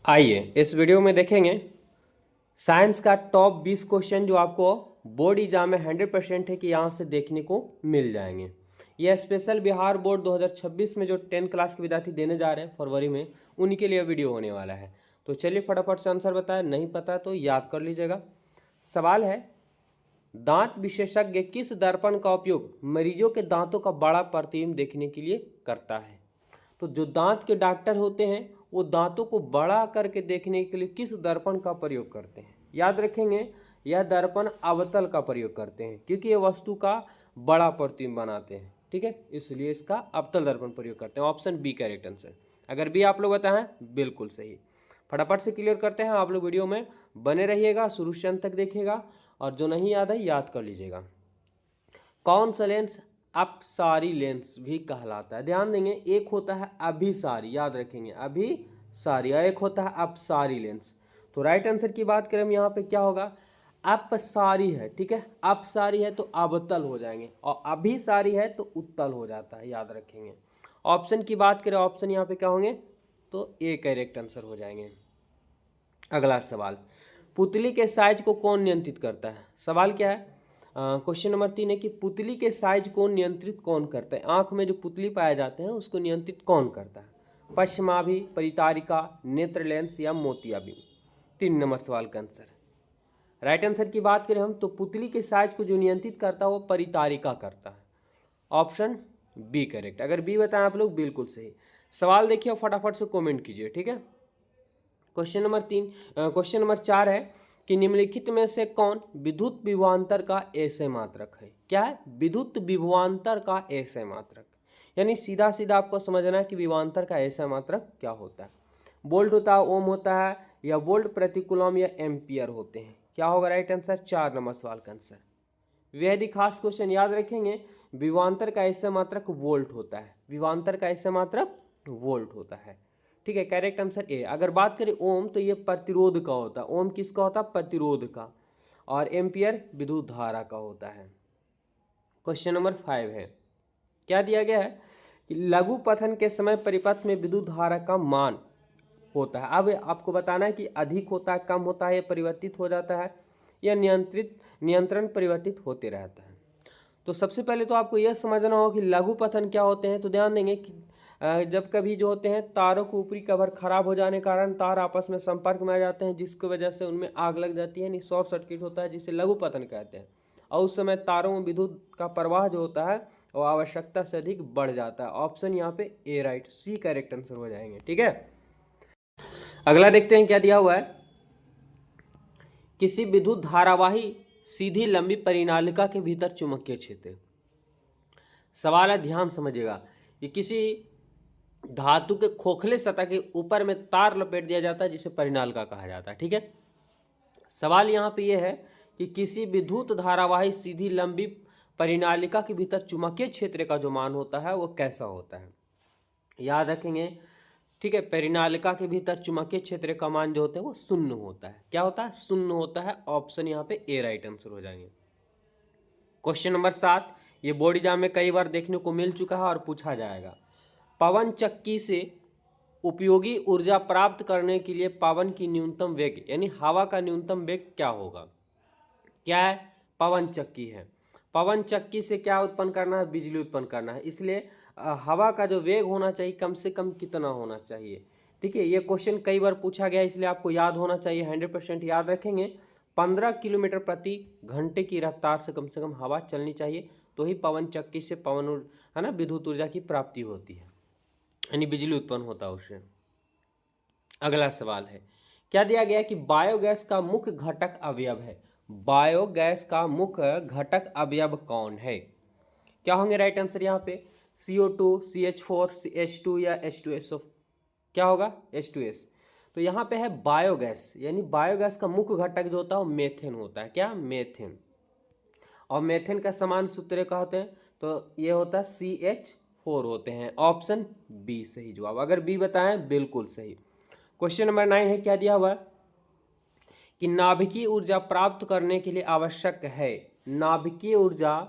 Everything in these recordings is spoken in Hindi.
आइए इस वीडियो में देखेंगे साइंस का टॉप 20 क्वेश्चन जो आपको बोर्ड एग्जाम में 100% है कि यहाँ से देखने को मिल जाएंगे। यह स्पेशल बिहार बोर्ड 2026 में जो 10 क्लास के विद्यार्थी देने जा रहे हैं फरवरी में, उन्हीं के लिए वीडियो होने वाला है। तो चलिए फटाफट से आंसर बताएं, नहीं पता तो याद कर लीजिएगा। सवाल है, दांत विशेषज्ञ किस दर्पण का उपयोग मरीजों के दांतों का बड़ा प्रतिबिंब देखने के लिए करता है? तो जो दांत के डॉक्टर होते हैं वो दांतों को बड़ा करके देखने के लिए किस दर्पण का प्रयोग करते हैं? याद रखेंगे, यह दर्पण अवतल का प्रयोग करते हैं क्योंकि ये वस्तु का बड़ा प्रतिबिंब बनाते हैं। ठीक है, इसलिए इसका अवतल दर्पण प्रयोग करते हैं। Option B correct answer. अगर बी आप लोग बताएं बिल्कुल सही। फटाफट से क्लियर करते हैं। आप लोग वीडियो में बने रहिएगा, शुरू से अंत तक देखिएगा और जो नहीं याद है याद कर लीजिएगा। कौन सा लेंस अपसारी लेंस भी कहलाता है? ध्यान देंगे, एक होता है अभिसारी, याद रखेंगे अभिसारी, और एक होता है अपसारी लेंस। तो राइट आंसर की बात करें हम यहाँ पे क्या होगा? अपसारी है। ठीक है, अपसारी है तो अवतल हो जाएंगे और अभिसारी है तो उत्तल हो जाता है, याद रखेंगे। ऑप्शन की बात करें, ऑप्शन यहाँ पे क्या होंगे? तो ए करेक्ट आंसर हो जाएंगे। अगला सवाल, पुतली के साइज को कौन नियंत्रित करता है? सवाल क्या है? क्वेश्चन नंबर 3 है कि पुतली के साइज को नियंत्रित कौन करता है? आंख में जो पुतली पाए जाते हैं उसको नियंत्रित कौन करता है? पश्चिमाभि, परितारिका, नेत्र लेंस या मोतियाबिंद? 3 नंबर सवाल का आंसर। राइट आंसर की बात करें हम तो पुतली के साइज को जो नियंत्रित करता है वो परितारिका करता है। Option B correct. अगर बी बताएं आप लोग बिल्कुल सही। सवाल देखिए और फटाफट से कॉमेंट कीजिए। ठीक है, क्वेश्चन नंबर 4 है कि निम्नलिखित में से कौन विद्युत विभवांतर का एसआई मात्रक है? क्या है? विद्युत विभवांतर का एसआई मात्रक, यानी सीधा सीधा आपको समझना है कि विभवांतर का एसआई मात्रक क्या होता है। वोल्ट होता है, ओम होता है, या वोल्ट प्रति कूलम या एम्पियर होते हैं? क्या होगा राइट आंसर? 4 नंबर सवाल का आंसर। बेहद ही खास क्वेश्चन, याद रखेंगे। विभवांतर का एसआई मात्रक वोल्ट होता है, विभवांतर का एसआई मात्रक वोल्ट होता है। ठीक है, करेक्ट आंसर ए। अगर बात करें ओम तो ये प्रतिरोध का होता है। ओम किसका होता है? प्रतिरोध का। और एम्पियर विद्युत धारा का होता है। क्वेश्चन नंबर 5 है, क्या दिया गया है कि लघु पथन के समय परिपथ में विद्युत धारा का मान होता है। अब आपको बताना है कि अधिक होता है, कम होता है, या परिवर्तित हो जाता है, या नियंत्रण परिवर्तित होते रहता है। तो सबसे पहले तो आपको यह समझना होगा कि लघु पथन क्या होते हैं। तो ध्यान देंगे कि जब कभी जो होते हैं तारों को ऊपरी कवर खराब हो जाने के कारण तार आपस में संपर्क में आ जाते हैं, जिसकी वजह से उनमें आग लग जाती है, यानी शॉर्ट सर्किट होता है, जिसे लघु पतन कहते हैं। और उस समय तारों में विद्युत का प्रवाह जो होता है वो आवश्यकता से अधिक बढ़ जाता है। ऑप्शन यहाँ पे ए राइट, सी करेक्ट आंसर हो जाएंगे। ठीक है, अगला देखते हैं क्या दिया हुआ है। किसी विद्युत धारावाही सीधी लंबी परिनालिका के भीतर चुंबकीय क्षेत्र। सवाल है, ध्यान समझिएगा, कि किसी धातु के खोखले सतह के ऊपर में तार लपेट दिया जाता है जिसे परिनालिका कहा जाता है। ठीक है, सवाल यहाँ पे यह है कि किसी विद्युत धारावाही सीधी लंबी परिनालिका के भीतर चुंबकीय क्षेत्र का जो मान होता है वो कैसा होता है? याद रखेंगे। ठीक है, परिनालिका के भीतर चुंबकीय क्षेत्र का मान जो होता है वो शून्य होता है। क्या होता है? शून्य होता है। ऑप्शन यहाँ पे ए राइट आंसर हो जाएंगे। क्वेश्चन नंबर 7, ये बोर्ड एग्जाम में कई बार देखने को मिल चुका है और पूछा जाएगा। पवन चक्की से उपयोगी ऊर्जा प्राप्त करने के लिए पवन की न्यूनतम वेग, यानी हवा का न्यूनतम वेग क्या होगा? क्या है? पवन चक्की है। पवन चक्की से क्या उत्पन्न करना है? बिजली उत्पन्न करना है। इसलिए हवा का जो वेग होना चाहिए कम से कम कितना होना चाहिए? ठीक है, ये क्वेश्चन कई बार पूछा गया, इसलिए आपको याद होना चाहिए, 100% याद रखेंगे। 15 किलोमीटर प्रति घंटे की रफ्तार से कम हवा चलनी चाहिए, तो ही पवन चक्की से है ना, विद्युत ऊर्जा की प्राप्ति होती है, यानी बिजली उत्पन्न होता है उससे। अगला सवाल है, क्या दिया गया कि बायोगैस का मुख्य घटक अवयव है? बायोगैस का मुख्य घटक अवयव कौन है? क्या होंगे राइट आंसर यहाँ पे? CO2, CH4, H2 या H2SO? क्या होगा? H2S। तो यहाँ पे है बायोगैस, यानी बायोगैस का मुख्य घटक जो होता है वो मेथेन होता है। क्या? मेथेन। और मेथेन का समान सूत्र क्या होते हैं? तो ये होता है CH4 होते हैं। ऑप्शन बी सही जवाब। अगर बी बताएं बिल्कुल सही। क्वेश्चन नंबर 9 है, क्या दिया हुआ है कि नाभिकीय ऊर्जा प्राप्त करने के लिए आवश्यक है। नाभिकीय ऊर्जा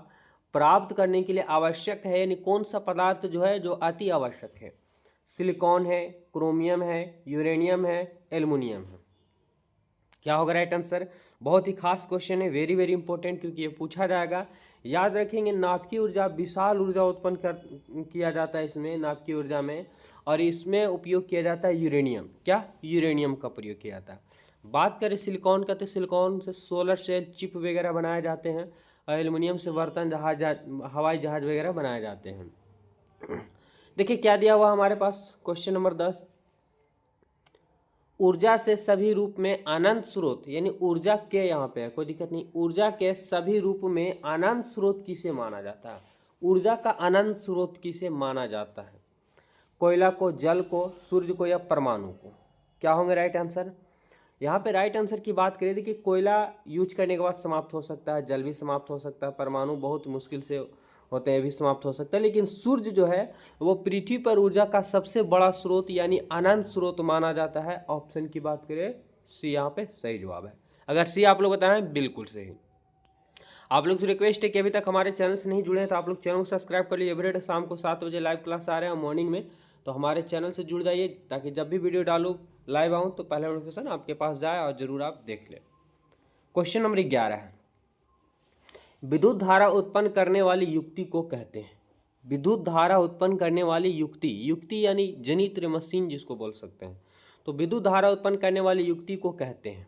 प्राप्त करने के लिए आवश्यक है, यानी कौन सा पदार्थ जो है जो अति आवश्यक है? सिलिकॉन है, क्रोमियम है, यूरेनियम है, एल्युमिनियम है। क्या होगा राइट आंसर? बहुत ही खास क्वेश्चन है, वेरी वेरी इंपॉर्टेंट, क्योंकि ये पूछा जाएगा। याद रखेंगे नाभिकीय ऊर्जा, विशाल ऊर्जा उत्पन्न किया जाता है इसमें, नाभिकीय ऊर्जा में, और इसमें उपयोग किया जाता है यूरेनियम। क्या? यूरेनियम का प्रयोग किया जाता है। बात करें सिलिकॉन का, तो सिलिकॉन से सोलर सेल, चिप वगैरह बनाए जाते हैं, और एल्युमिनियम से बर्तन, जहाज, हवाई जहाज वगैरह बनाए जाते हैं। देखिए क्या दिया हुआ हमारे पास, क्वेश्चन नंबर 10, ऊर्जा से सभी रूप में अनंत स्रोत, यानी ऊर्जा के, यहाँ पे है कोई दिक्कत नहीं, ऊर्जा के सभी रूप में अनंत स्रोत किसे माना जाता है? ऊर्जा का अनंत स्रोत किसे माना जाता है? कोयला को, जल को, सूर्य को, या परमाणु को? क्या होंगे राइट आंसर? यहाँ पे राइट आंसर की बात करें कि कोयला यूज करने के बाद समाप्त हो सकता है, जल भी समाप्त हो सकता है, परमाणु बहुत मुश्किल से होते हैं, भी समाप्त हो सकता है, लेकिन सूर्य जो है वो पृथ्वी पर ऊर्जा का सबसे बड़ा स्रोत यानी अनंत स्रोत माना जाता है। ऑप्शन की बात करें, सी यहाँ पे सही जवाब है। अगर सी आप लोग बताएं, बिल्कुल सही। आप लोग से रिक्वेस्ट है कि अभी तक हमारे चैनल से नहीं जुड़े हैं तो आप लोग चैनल को सब्सक्राइब कर लीजिए। एवरीडे शाम को 7 बजे लाइव क्लास आ रहे हैं मॉर्निंग में, तो हमारे चैनल से जुड़ जाइए, ताकि जब भी वीडियो डालूँ, लाइव आऊँ, तो पहले नोटिफिकेशन आपके पास जाए और जरूर आप देख लें। क्वेश्चन नंबर 11 है, विद्युत धारा उत्पन्न करने वाली युक्ति को कहते हैं। विद्युत धारा उत्पन्न करने वाली युक्ति, युक्ति यानी जनित्र, मशीन जिसको बोल सकते हैं, तो विद्युत धारा उत्पन्न करने वाली युक्ति को कहते हैं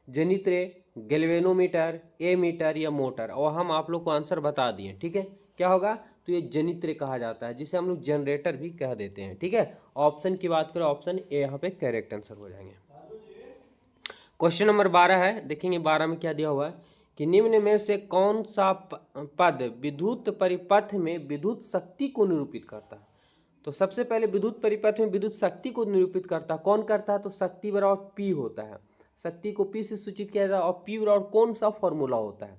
जनित्र, गैल्वेनोमीटर, एमीटर या मोटर। और हम आप लोग को आंसर बता दिए, ठीक है, क्या होगा? तो ये जनित्र कहा जाता है, जिसे हम लोग जनरेटर भी कह देते हैं, ठीक है। ऑप्शन की बात करें, ऑप्शन ए यहाँ पे करेक्ट आंसर हो जाएंगे। क्वेश्चन नंबर 12 है, देखेंगे 12 में क्या दिया हुआ है कि निम्न में से कौन सा पद विद्युत परिपथ में विद्युत शक्ति को निरूपित करता है? तो सबसे पहले विद्युत परिपथ में विद्युत शक्ति को निरूपित करता है, कौन करता है? तो शक्ति बराबर पी होता है, शक्ति को पी से सूचित किया जाता है। और पी बराबर कौन सा फॉर्मूला होता है?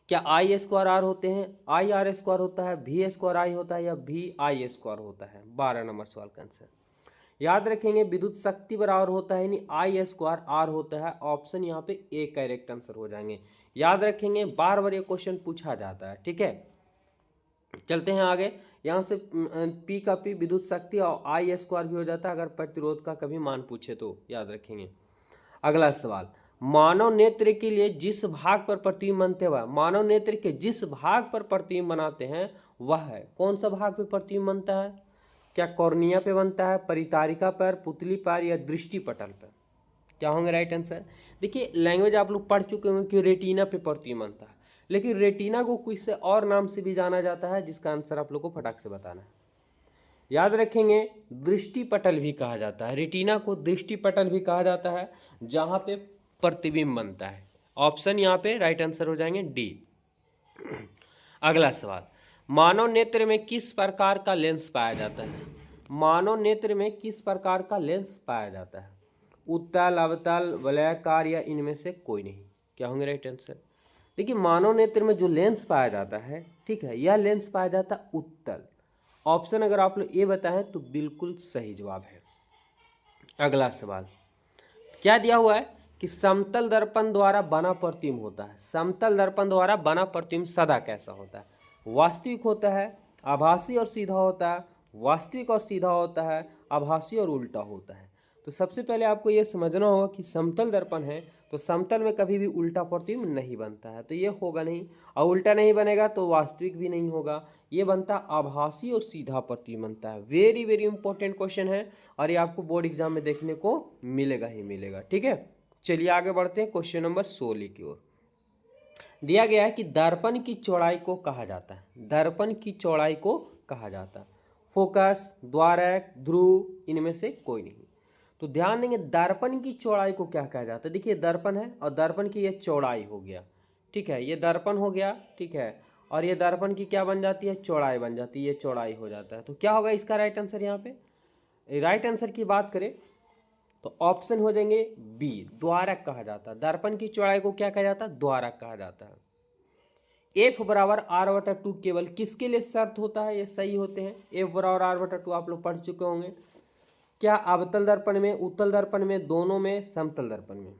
क्या आई स्क्वायर आर होते हैं, आई आर स्क्वायर होता है, भी स्क्वायर आई होता है, या भी आई स्क्वायर होता है? 12 नंबर सवाल का आंसर याद रखेंगे, विद्युत शक्ति बराबर होता है यानी आई स्क्वायर आर होता है। ऑप्शन यहाँ पे ए करेक्ट आंसर हो जाएंगे। याद रखेंगे, बार बार ये क्वेश्चन पूछा जाता है, ठीक है। चलते हैं आगे, यहाँ से पी का पी विद्युत शक्ति और आई स्क्वायर भी हो जाता है अगर प्रतिरोध का कभी मान पूछे तो, याद रखेंगे। अगला सवाल, मानव नेत्र के लिए जिस भाग पर प्रतिबिंब बनते हैं, मानव नेत्र के जिस भाग पर प्रतिबिंब बनाते हैं वह है, कौन सा भाग पे प्रतिबिंब बनता है? क्या कॉर्निया पे बनता है, परितारिका पर, पुतली पर, या दृष्टि पटल पर? क्या होंगे राइट आंसर? देखिए लैंग्वेज आप लोग पढ़ चुके होंगे कि रेटिना पे प्रतिबिंब बनता है, लेकिन रेटिना को किसी और नाम से भी जाना जाता है, जिसका आंसर आप लोग को फटाक से बताना है। याद रखेंगे, दृष्टि पटल भी कहा जाता है, रेटिना को दृष्टि पटल भी कहा जाता है, जहां पे प्रतिबिंब बनता है। ऑप्शन यहाँ पे राइट आंसर हो जाएंगे डी। अगला सवाल, मानव नेत्र में किस प्रकार का लेंस पाया जाता है? मानव नेत्र में किस प्रकार का लेंस पाया जाता है? उत्तल, अवतल, वलयाकार, या इनमें से कोई नहीं? क्या होंगे राइट आंसर? देखिए मानव नेत्र में जो लेंस पाया जाता है, ठीक है, यह लेंस पाया जाता है उत्तल। ऑप्शन अगर आप लोग ये बताएं तो बिल्कुल सही जवाब है। अगला सवाल क्या दिया हुआ है कि समतल दर्पण द्वारा बना प्रतिबिंब होता है। समतल दर्पण द्वारा बना प्रतिबिंब सदा कैसा होता है? वास्तविक होता है, आभासी और सीधा होता है, वास्तविक और सीधा होता है, आभासी और उल्टा होता है। तो सबसे पहले आपको ये समझना होगा कि समतल दर्पण है तो समतल में कभी भी उल्टा प्रतिबिंब नहीं बनता है, तो ये होगा नहीं, और उल्टा नहीं बनेगा तो वास्तविक भी नहीं होगा, ये बनता आभासी और सीधा प्रतिबिंब बनता है। वेरी वेरी इंपॉर्टेंट क्वेश्चन है और ये आपको बोर्ड एग्जाम में देखने को मिलेगा ही मिलेगा, ठीक है। चलिए आगे बढ़ते हैं क्वेश्चन नंबर 16 की ओर। दिया गया है कि दर्पण की चौड़ाई को कहा जाता है, दर्पण की चौड़ाई को कहा जाता है फोकस, द्वारक, ध्रुव, इनमें से कोई नहीं? तो ध्यान देंगे, दर्पण की चौड़ाई को क्या कहा जाता है? देखिए दर्पण है और दर्पण की ये चौड़ाई हो गया, ठीक है, ये दर्पण हो गया, ठीक है, और ये दर्पण की क्या बन जाती है? चौड़ाई बन जाती है, ये चौड़ाई हो जाता है। तो क्या होगा इसका राइट आंसर? यहाँ पे राइट आंसर की बात करें तो ऑप्शन हो जाएंगे बी, द्वारक कहा जाता है। दर्पण की चौड़ाई को क्या कहा जाता है? द्वारक कहा जाता है। एफ बराबर आर बटा 2 केवल किसके लिए शर्त होता है? ये सही होते हैं, एफ बराबर आर बटा 2 आप लोग पढ़ चुके होंगे। क्या अवतल दर्पण में, उत्तल दर्पण में, दोनों में, समतल दर्पण में?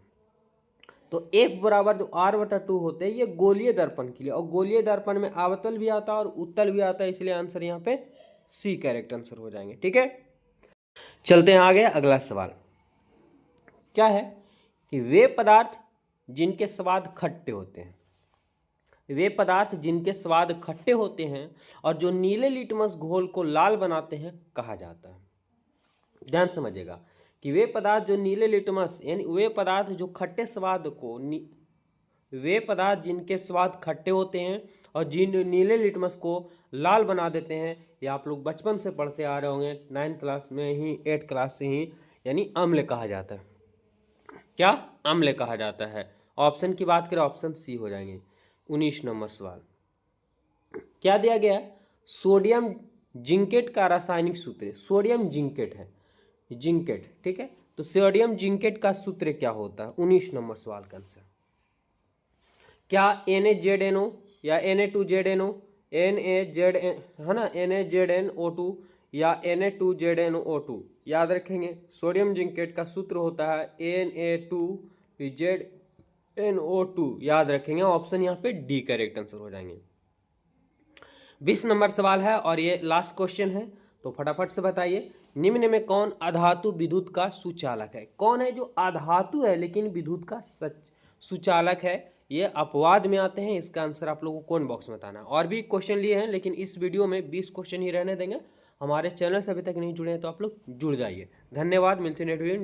तो एफ बराबर जो आर बटा 2 होते हैं ये गोलीय दर्पण के लिए, और गोलीय दर्पण में अवतल भी आता है और उत्तल भी आता है, इसलिए आंसर यहाँ पे सी करेक्ट आंसर हो जाएंगे। ठीक है, चलते हैं आगे। अगला सवाल क्या है कि वे पदार्थ जिनके स्वाद खट्टे होते हैं, वे पदार्थ जिनके स्वाद खट्टे होते हैं और जो नीले लिटमस घोल को लाल बनाते हैं कहा जाता है। ध्यान समझिएगा कि वे पदार्थ जो नीले लिटमस यानी वे पदार्थ जो खट्टे स्वाद को वे पदार्थ जिनके स्वाद खट्टे होते हैं और जिन नीले लिटमस को लाल बना देते हैं, ये आप लोग बचपन से पढ़ते आ रहे होंगे, 9th क्लास में ही, 8th क्लास से ही, यानी अम्ल कहा जाता है। क्या? अम्ल कहा जाता है। ऑप्शन की बात करें, ऑप्शन सी हो जाएंगे। 19 नंबर सवाल क्या दिया गया? सोडियम जिंकेट का रासायनिक सूत्र, सोडियम जिंकेट है, जिंकेट, ठीक है। तो सोडियम जिंकेट का सूत्र क्या होता है? 19 नंबर सवाल का आंसर क्या NaZNO या Na2ZNO, NaZN है ना, NaZnO2 या Na2ZnO2 याद रखेंगे। सोडियम जिंकेट का सूत्र होता है Na2ZnO2 याद रखेंगे। ऑप्शन यहाँ पे डी करेक्ट आंसर हो जाएंगे। 20 नंबर सवाल है और ये लास्ट क्वेश्चन है, तो फटाफट से बताइए निम्न में कौन अधातु विद्युत का सुचालक है? कौन है जो अधातु है लेकिन विद्युत का सुचालक है? ये अपवाद में आते हैं। इसका आंसर आप लोगों को कौन बॉक्स में बताना है। और भी क्वेश्चन लिए हैं लेकिन इस वीडियो में 20 क्वेश्चन ही रहने देंगे। हमारे चैनल से अभी तक नहीं जुड़े हैं तो आप लोग जुड़ जाइए। धन्यवाद, मिलते हैं नेक्स्ट वीडियो।